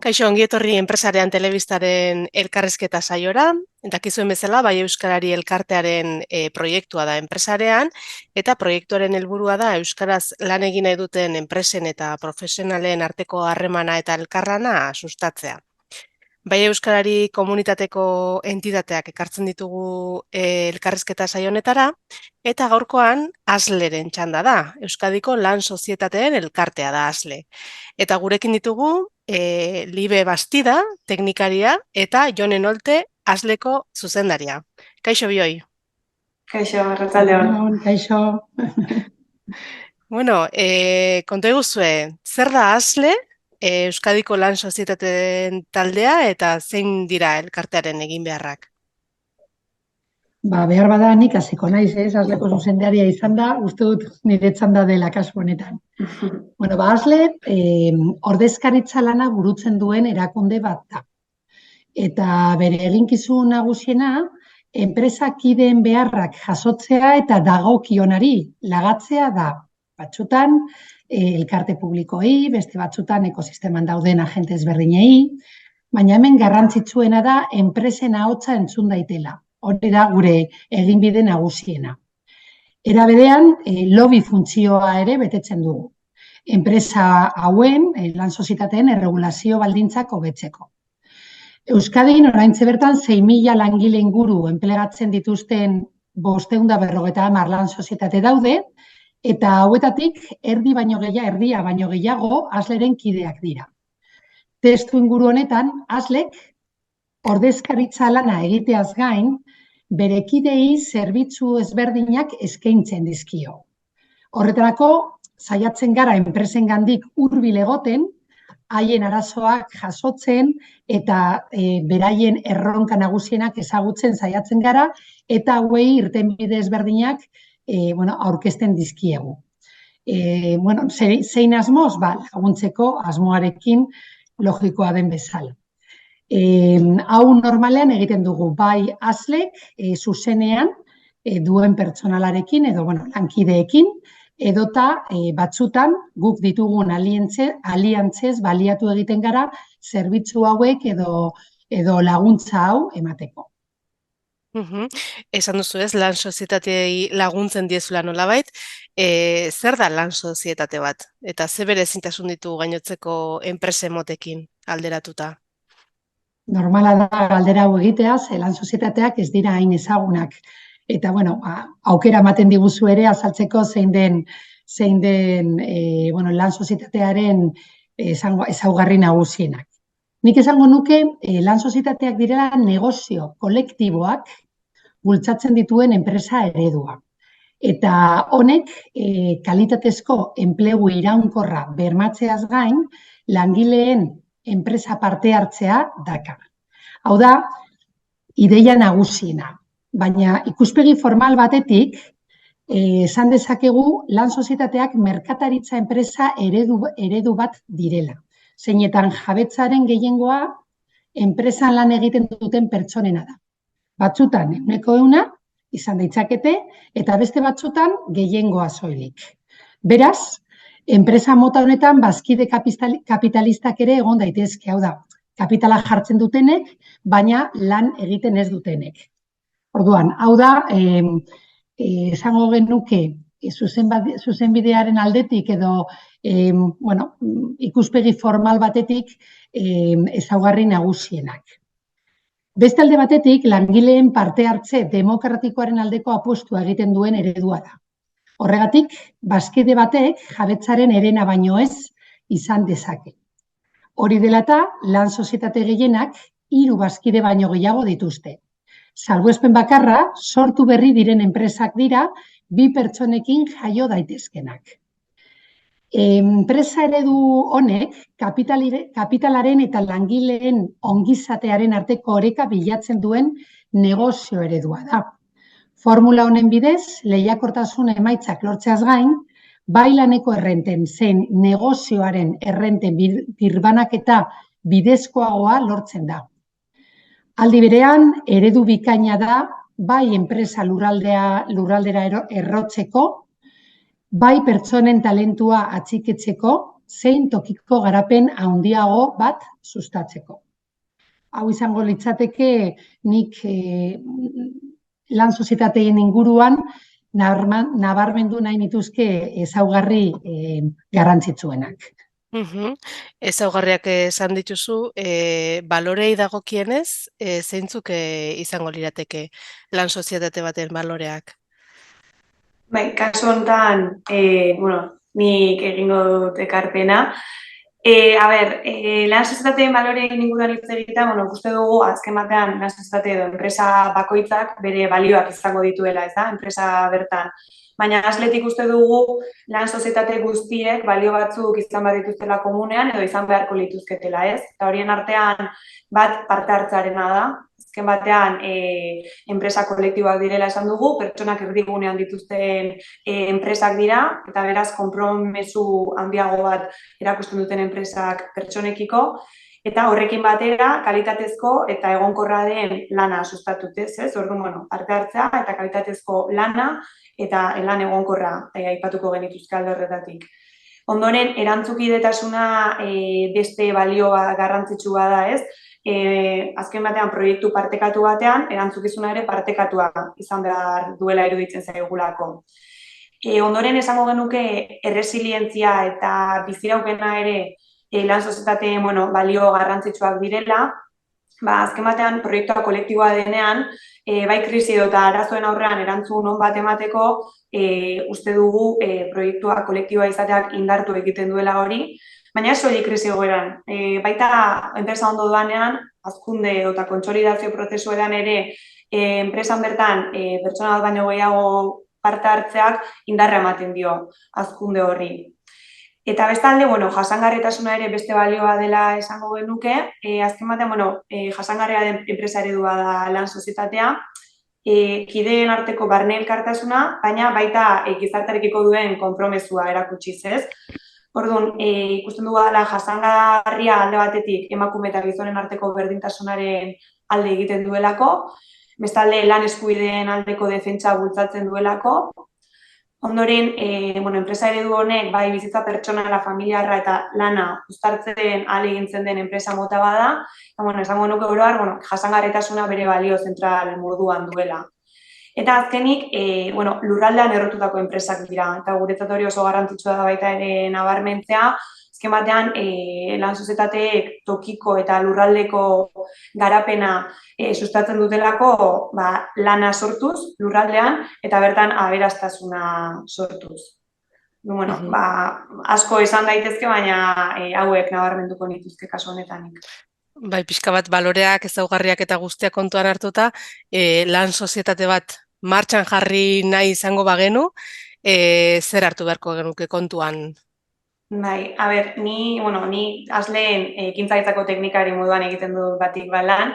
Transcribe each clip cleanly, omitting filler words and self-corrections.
Kaixo, ongi etorri Enpresarian telebistaren elkarrizketa saiora. Dakizuen bezala, Bai Euskarari elkartearen proiektua da Enpresarean, eta proiektuaren helburua da euskaraz lan egin nahi duten enpresen eta profesionalen arteko harremana eta elkarlana sustatzea. Bai Euskarari komunitateko entitateak ekartzen ditugu elkarrizketa saio honetara, eta gaurkoan ASLEren txanda da. Euskadiko Lan Sozietateen elkartea da ASLE. Eta gurekin ditugu Libe Bastida, teknikaria, eta Jon Enolte, ASLeko zuzendaria. Kaixo bioi. Kaixo, arratsaldeon. Kaixo. Bueno, konta eguzue, zer da ASLE, Euskadiko Lan Sozietateen taldea, eta zein dira elkartearen egin beharrak? Behar bada nik hasiko naiz, ASLeko zuzendaria izan da, uste dut nire txanda dela kasu honetan. Bueno, ASLE ordezkaritza lana burutzen duen erakunde bat da. Eta bere eginkizun nagusiena, enpresakideen beharrak jasotzea eta dagokionari lagatzea da. Batzutan, elkarte publikoei, beste batzutan ekosisteman dauden agente ezberdinei, baina hemen garrantzitsuena da enpresen ahotsa entzun daitela. Hori da gure eginbide nagusiena. Era berean, lobby funtzioa ere betetzen dugu. Enpresa hauen, lan sozietateen erregulazio baldintzak hobetzeko. Euskadin oraintxe bertan 6.000 langile inguru enplegatzen dituzten 550 lan sozietate daude, eta hauetatik erdia baino gehiago ASLEren kideak dira. Testu inguru honetan, ASLek ordezkaritza lana egiteaz gain, bere kideei zerbitzu ezberdinak eskaintzen dizkio. Horretarako, saiatzen gara enpresengandik hurbil egoten, haien arazoak jasotzen eta beraien erronka nagusienak ezagutzen saiatzen gara, eta hauei irtenbide ezberdinak aurkezten dizkiegu. Zein asmoz? Laguntzeko asmoarekin logikoa den bezala. Hau normalean egiten dugu bai ASLek zuzenean duen pertsonalarekin edo lankideekin, edota batzutan guk ditugun aliantzez baliatu egiten gara zerbitzu hauek edo laguntza hau emateko. Esan duzu ez, lan sozietateei laguntzen diezula nolabait, zer da lan sozietate bat? Eta ze berezintasun ditu gainotzeko enpresen motekin alderatuta? Normala da galdera hau egitea, ze lan sozietateak ez dira hain ezagunak. Eta, aukera ematen diguzu ere azaltzeko zein den lan sozietatearen ezaugarri nagusienak. Nik esango nuke lan sozietateak direla negozio kolektiboak bultzatzen dituen enpresa eredua. Eta honek kalitatezko enplegu iraunkorra bermatzeaz gain langileen enpresa parte hartzea dakar. Hau da, ideia nagusiena. Baina ikuspegi formal batetik, esan dezakegu lan sozietateak merkataritza enpresa eredu bat direla. Zeinetan jabetzaren gehiengoa enpresan lan egiten duten pertsonena da. Batzutan 100% izan ditzakete eta beste batzutan gehiengoa soilik. Beraz, enpresa mota honetan bazkide kapitalistak ere egon daitezke, hau da, kapitala jartzen dutenek, baina lan egiten ez dutenek. Orduan, hau da, esango genuke zuzenbidearen aldetik edo ikuspegi formal batetik ezaugarri nagusienak. Beste alde batetik, langileen parte hartze demokratikoaren aldeko apostua egiten duen eredua da. Horregatik, bazkide batek jabetzaren herena baino ez izan dezake. Hori dela eta, lan sozietate gehienak 3 bazkide baino gehiago dituzte. Salbuespen bakarra, sortu berri diren enpresak dira, 2 pertsonekin jaio daitezkenak. Enpresa eredu honek, kapitalaren eta langileen ongizatearen arteko oreka bilatzen duen negozio eredua da. Formula honen bidez, lehiakortasun emaitzak lortzeaz gain, bai laneko errenten zein negozioaren errenten birbanaketa bidezkoagoa lortzen da. Aldi berean, eredu bikaina da, bai enpresa lurraldera errotzeko, bai pertsonen talentua atxiketzeko zein tokiko garapen handiago bat sustatzeko. Hau izango litzateke nik lan sozietateen inguruan nabarmendu nahi nituzke ezaugarri garrantzitsuenak. Ezaugarriak esan dituzu, balorei dagokienez, zeintzuk izango lirateke lan sozietate baten baloreak? Bai, kasu honetan, nik egingo dut ekarpena. Lan sozietateen baloreen inguruan hitz egitean, uste dugu azken batean lan sozietate edo enpresa bakoitzak bere balioak izango dituela, ez da, enpresa bertan. Baina asletik uste dugu lan sozietate guztiek balio batzuk izan behar dituztela komunean edo izan beharko lituzketela, ez? Eta horien artean bat parte hartzearena da. Azken batean enpresa kolektiboak direla esan dugu, pertsonak erdigunean dituzten enpresak dira, eta beraz konpromezu handiago bat erakusten duten enpresak pertsonekiko, eta horrekin batera kalitatezko eta egonkorra den lana sustatutez, ez? Orduan, parte hartzea eta kalitatezko lana eta lan egonkorra aipatuko genituzke alde horretatik. Ondoren, erantzukidetasuna beste balioa garrantzitsua da, ez? Azken batean proiektu partekatu batean, erantzukizuna ere partekatua izan behar duela iruditzen zaigulako. Ondoren esango genuke erresilientzia eta biziraupena ere lan sozietateen balio garrantzitsuak direla. Azken batean proiektua kolektiboa denean, bai krisi eta arazoen aurrean erantzun on bat emateko, uste dugu proiektua kolektiboa izateak indartu egiten duela hori, baina ez hori krisi egoeran. Baita enpresa ondo doanean, hazkunde eta kontsolidazio prozesu edan ere, enpresan bertan pertsona bat baino gehiago parte hartzeak indarra ematen dio hazkunde horri. Eta bestalde, jasangarritasuna ere beste balioa dela esango genuke, azken batean, jasangarria den enpresa eredua da lan sozietatea, kideen arteko barne elkartasuna, baina baita gizartearekiko duen konpromezua erakutsiz, ez? Orduan, ikusten dugu dela jasangarria alde batetik emakume eta gizonen arteko berdintasunaren alde egiten duelako, bestalde lan eskubideen aldeko defentsa bultzatzen duelako. Ondoren, enpresa eredu honek, bai bizitza pertsonala, familiarra eta lana uztartzen ahalegintzen den enpresa mota bada, eta esango nuke oroar, jasangarritasuna bere balio zentral moduan duela. Eta azkenik, lurraldean errotutako enpresak dira, eta guretzat hori oso garrantzitsua da baita ere nabarmentzea, azken batean lan sozietateek tokiko eta lurraldeko garapena sustatzen dutelako lana sortuz lurraldean eta bertan aberastasuna sortuz. Asko esan daitezke, baina hauek nabarmenduko nituzke kasu honetanik. Bai, pixka bat baloreak, ezaugarriak eta guztiak kontuan hartuta, lan sozietate bat martxan jarri nahi izango bagenu, zer hartu beharko genuke kontuan? Bai, ni asleen ekintzaitzako teknikari moduan egiten dut batik lan.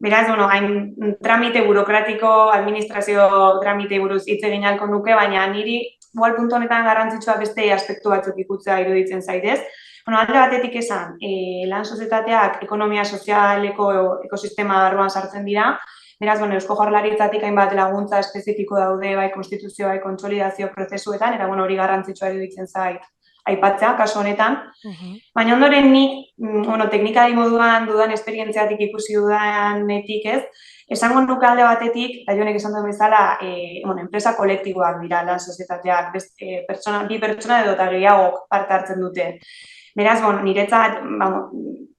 Beraz, hain tramite burokratiko, administrazio tramite buruz hitz egin ahalko nuke, baina niri igual puntu honetan garrantzitsua beste aspektu batzuk ikutzea iruditzen zaitez. Alde batetik esan, lan sozietateak ekonomia sozialeko ekosistema barruan sartzen dira, beraz, Eusko Jaurlaritzatik hainbat laguntza espezifiko daude, bai konstituzio, bai kontsolidazio prozesuetan, eta hori garrantzitsua iruditzen zait aipatzea, kasu honetan. Baina ondoren nik, teknikari moduan dudan esperientziatik ikusi dudanetik ez, esango nuke alde batetik, eta jonek esan duen bezala, enpresa kolektiboak dira lan sozietateak, bi pertsona edo eta gehiagok parte hartzen dute. Beraz, niretzat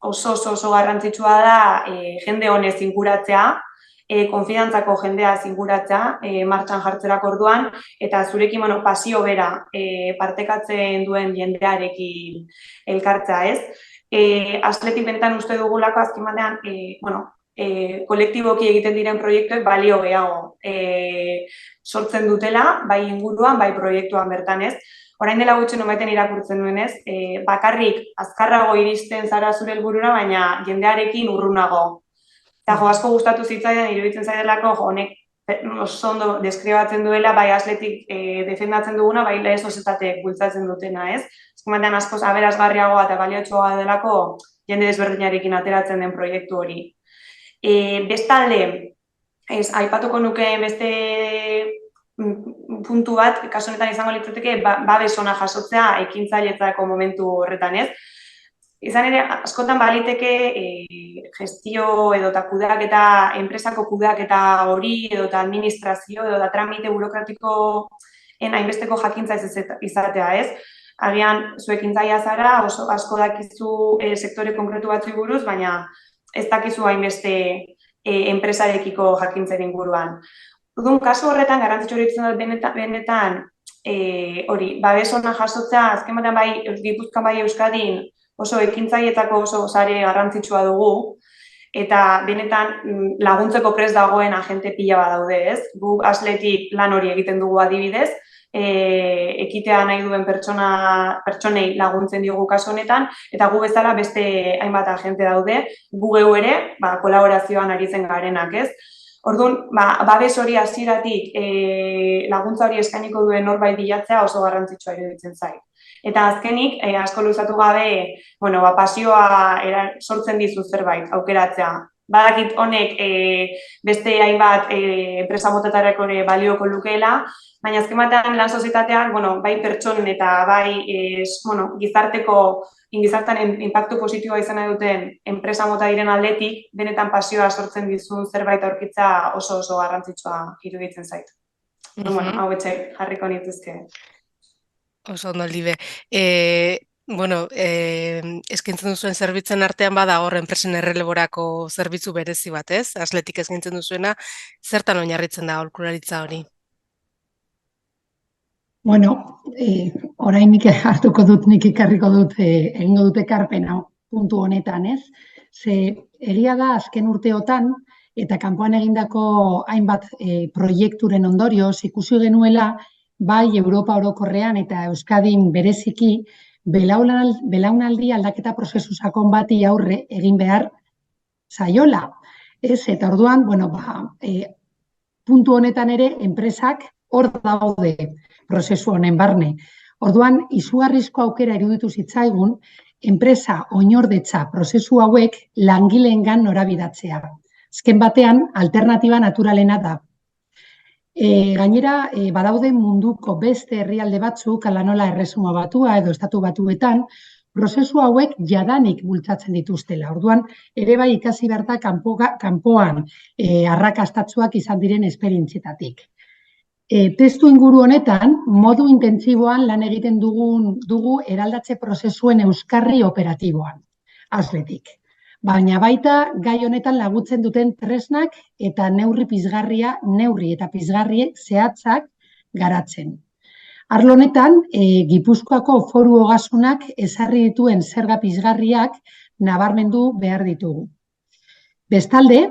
oso garrantzitsua da jende honez inguratzea, konfidantzako jendea inguratzea martxan jartzerako orduan, eta zurekin pasio bera partekatzen duen jendearekin elkartzea, ez? Asletik benetan uste dugulako azken batean, kolektiboki egiten diren proiektuek balio gehiago sortzen dutela, bai inguruan, bai proiektuan bertan, ez? Orain dela gutxi nomaiten irakurtzen duenez, bakarrik azkarrago iristen zara zure helburura, baina jendearekin urrunago. Eta asko gustatu zitzaidan, iruditzen zaidelako, honek oso ondo deskribatzen duela, bai asletik defendatzen duguna, bai lehen sozietateek bultzatzen dutena, ez? Azken batean askoz aberasgarriagoa eta baliotsua delako jende desberdinarekin ateratzen den proiektu hori. Bestalde, aipatuko nuke beste puntu bat, kasu honetan izango litzateke, babes ona jasotzea ekintzailetzako momentu horretan, ez? Izan ere, askotan baliteke gestio edota kudeaketa, enpresako kudeaketa hori edota administrazio edota tramite burokratiko hainbesteko jakintza ez izatea, ez? Agian, zuek ekintzailea zara, oso asko dakizu sektore konkretu batzu buruz, baina ez dakizu hainbeste enpresarekiko jakintzen inguruan. Orduan, kasu horretan, garrantzitsu horitzen dut benetan, hori, babes ona jasotzea, azken batean bai, Gipuzkoan bai Euskadin, oso ekintzailetzako oso sare garrantzitsua dugu, eta benetan laguntzeko prest dagoen agente pila bat daude, ez? Gu Asletik lan hori egiten dugu adibidez, ekitea nahi duen pertsonei laguntzen diogu kasu honetan, eta gu bezala beste hainbat agente daude, gu geu ere, kolaborazioan aritzen garenak, ez? Orduan, babes hori hasieratik laguntza hori eskainiko duen norbait bilatzea oso garrantzitsua iruditzen zait. Eta azkenik, asko luzatu gabe, pasioa sortzen dizu zerbait, aukeratzea. Badakit honek beste hainbat enpresa motatarako ere balioko lukeela, baina azken batean lan sozietatean, bai pertsonen eta bai gizartean inpaktu positiboa izan nahi duten enpresa mota diren aldetik, benetan pasioa sortzen dizun zerbait aurkitza oso garrantzitsua iruditzen zait. Hau betxe jarriko nituzke. Oso ondo, Libe. Eskaintzen duzuen zerbitzen artean bada hor enpresen erreleborako zerbitzu berezi bat, ez? Asletik eskaintzen duzuena, zertan oinarritzen da aholkularitza hori? Orain nik hartuko dut, nik ikarriko dut, egingo dut ekarpena puntu honetan, ez? Ze egia da azken urteotan, eta kanpoan egindako hainbat proiekturen ondorioz ikusi genuela, bai Europa orokorrean eta Euskadin bereziki, belaunaldi aldaketa prozesu sakon bati aurre egin behar zaiola. Eta orduan, puntu honetan ere, enpresak hor daude prozesu honen barne. Orduan, izugarrizko aukera iruditu zitzaigun, enpresa oinordetza prozesu hauek langileengan norabidatzea. Azken batean, alternatiba naturalena da. Gainera, badaude munduko beste herrialde batzuk, ala nola Erresuma Batua edo Estatu Batuetan, prozesu hauek jadanik bultzatzen dituztela. Orduan, ere bai ikasi behar da kanpoan arrakastatsuak izan diren esperientzietatik. Testu inguru honetan, modu intentsiboan lan egiten dugu eraldatze prozesuen euskarri operatiboan, Asletik. Baina baita gai honetan laguntzen duten tresnak eta neurri eta pizgarri zehatzak garatzen. Arlo honetan, Gipuzkoako Foru Ogasunak ezarri dituen zerga pizgarriak nabarmendu behar ditugu. Bestalde,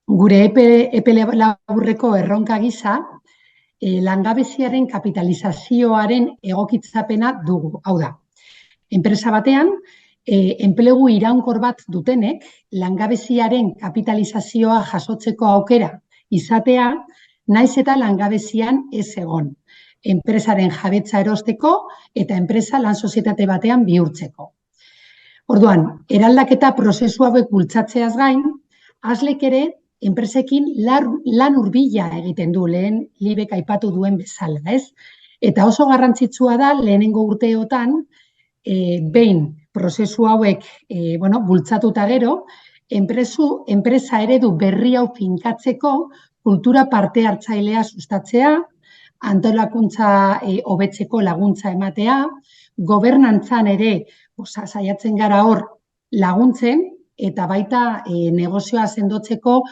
gure epe laburreko erronka gisa, langabeziaren kapitalizazioaren egokitzapena dugu. Hau da, enpresa batean, enplegu iraunkor bat dutenek, langabeziaren kapitalizazioa jasotzeko aukera izatea, naiz eta langabezian ez egon. Enpresaren jabetza erosteko eta enpresa lan sozietate batean bihurtzeko. Orduan, eraldaketa prozesu hauek bultzatzeaz gain, Aslek ere enpresekin lan hurbila egiten du, lehen Libek aipatu duen bezala, ez? Eta oso garrantzitsua da lehenengo urteotan, behin prozesu hauek bultzatuta gero, enpresa eredu berri hau finkatzeko kultura parte hartzailea sustatzea, antolakuntza hobetzeko laguntza ematea, gobernantzan ere saiatzen gara hor laguntzen, eta baita negozioa sendotzeko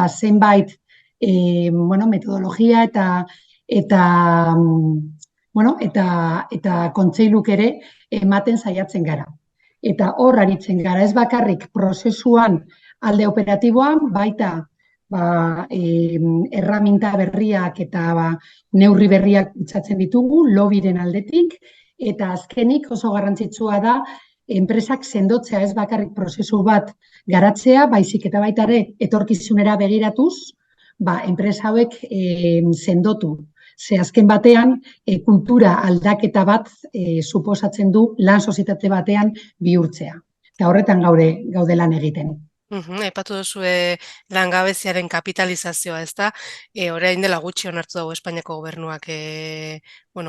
zenbait metodologia eta kontseiluk ere ematen saiatzen gara. Eta hor aritzen gara, ez bakarrik prozesuan alde operatiboan, baita erraminta berriak eta neurri berriak bultzatzen ditugu, lobiren aldetik, eta azkenik oso garrantzitsua da enpresak sendotzea, ez bakarrik prozesu bat garatzea, baizik eta baita ere etorkizunera begiratuz, enpresa hauek sendotu. Ze azken batean, kultura aldaketa bat suposatzen du lan sozietate batean bihurtzea. Eta horretan gaude lan egiten. Aipatu duzue langabeziaren kapitalizazioa, ezta? Orain dela gutxi onartu dugu Espainiako gobernuak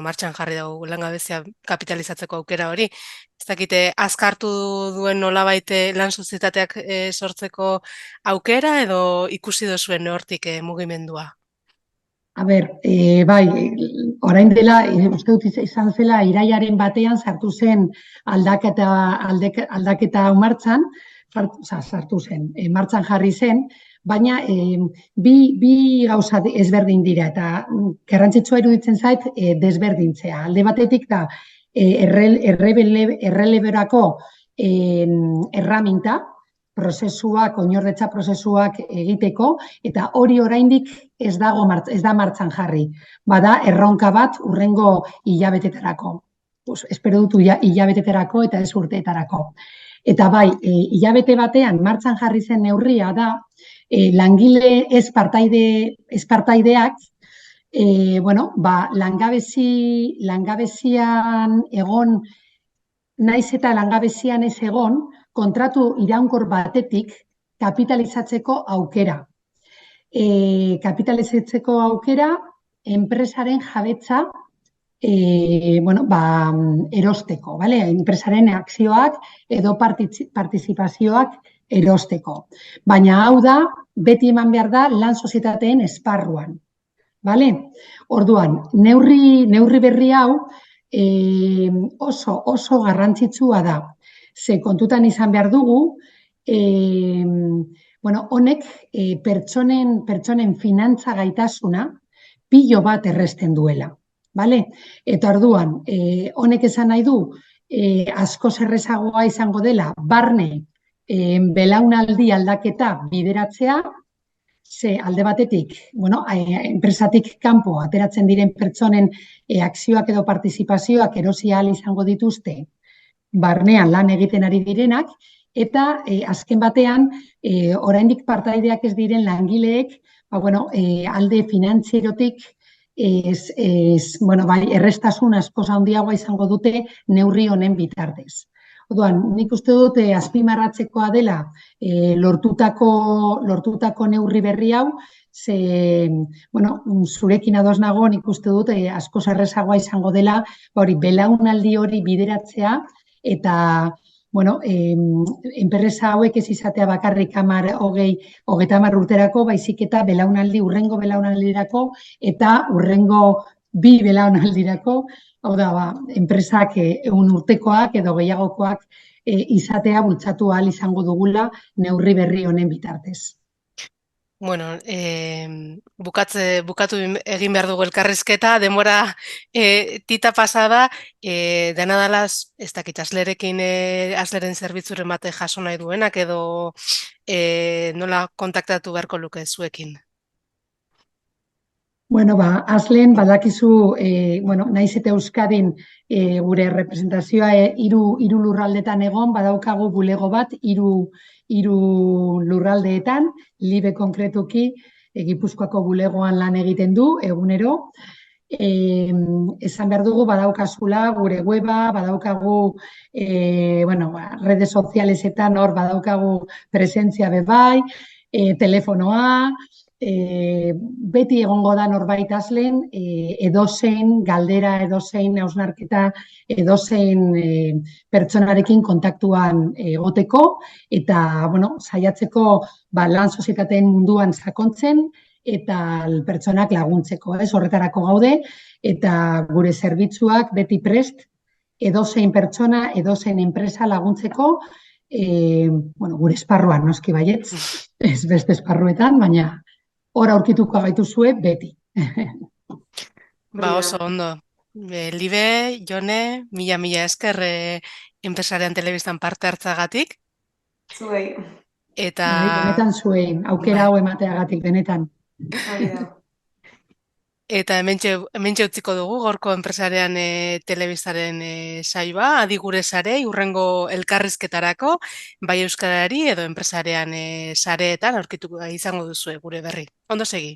martxan jarri dugu langabezia kapitalizatzeko aukera hori. Ez dakite, azkartu duen nolabait lan sozietateak sortzeko aukera edo ikusi duzuen hortik mugimendua? A ber, bai, orain dela, uste dut izan zela, irailaren batean sartu zen aldaketa hau martxan, sartu zen, martxan jarri zen, baina bi gauza ezberdin dira, eta garrantzitsua iruditzen zait desberdintzea. Alde batetik da, erreleberako erraminta, prozesuak, oinordetza prozesuak egiteko, eta hori oraindik ez da martxan jarri. Bada, erronka bat urrengo hilabetetarako. Espero dut hilabetetarako eta ez urteetarako. Eta bai, hilabete batean martxan jarri zen neurria da, langile ez partaideak, langabezian egon, naiz eta langabezian ez egon, kontratu iraunkor batetik kapitalizatzeko aukera. Kapitalizatzeko aukera, enpresaren jabetza erosteko, enpresaren akzioak edo partizipazioak erosteko. Baina hau da, beti eman behar da lan sozietateen esparruan. Orduan, neurri berri hau oso garrantzitsua da. Ze kontutan izan behar dugu, honek pertsonen finantza gaitasuna pilo bat erresten duela. Eta orduan, honek esan nahi du, askoz errezagoa izango dela, barne belaunaldi aldaketa bideratzea, ze alde batetik, enpresatik kanpo ateratzen diren pertsonen akzioak edo partizipazioak erosi ahal izango dituzte, barnean lan egiten ari direnak, eta azken batean, oraindik partaideak ez diren langileek, alde finantzierotik errestasun askoz handiagoa izango dute neurri honen bitartez. Orduan, nik uste dut azpimarratzekoa dela lortutako neurri berri hau, ze, zurekin ados nago, nik uste dut askoz errezagoa izango dela, belaunaldi hori bideratzea, eta, enpresa hauek ez izatea bakarrik 30 urterako, baizik eta urrengo belaunaldirako, eta urrengo bi belaunaldirako, hau da, enpresak 100 urtekoak edo gehiagokoak izatea bultzatu ahal izango dugula neurri berri honen bitartez. Bueno, bukatu egin behar dugu elkarrizketa, denbora tita pasada, dena dalaz, ez dakit, azleren zerbitzuren bate jaso nahi duenak, edo nola kontaktatu beharko luke zuekin? Azlen, badakizu, naiz eta Euskadin gure representazioa hiru lurraldetan egon, badaukagu bulego bat hiru lurraldeetan, Libe konkretuki Gipuzkoako bulegoan lan egiten du, egunero. Esan behar dugu, badaukazula gure weba, badaukagu redes sozialesetan hor, badaukagu presentzia bebai, telefonoa, beti egongo da norbait azlen, edozein galdera, edozein hausnarketa, edozein pertsonarekin kontaktuan egoteko, eta saiatzeko lan sozietateen munduan sakontzen, eta pertsonak laguntzeko, horretarako gaude, eta gure zerbitzuak beti prest, edozein pertsona, edozein enpresa laguntzeko, gure esparruan, noski baietz, ez beste esparruetan, baina hor aurkituko gaituzue beti. Oso ondo. Libe, Jone, mila esker enpresarian telebistan parte hartzagatik. Zuei. Eta... Benetan zuei, aukera hau emateagatik, benetan. Eta hementxe utziko dugu, gorko enpresarian telebistaren saioa, adi gure sarei, urrengo elkarrizketarako, bai euskarari edo enpresarian sareetan aurkituko izango duzue gure berri. Ondo segi.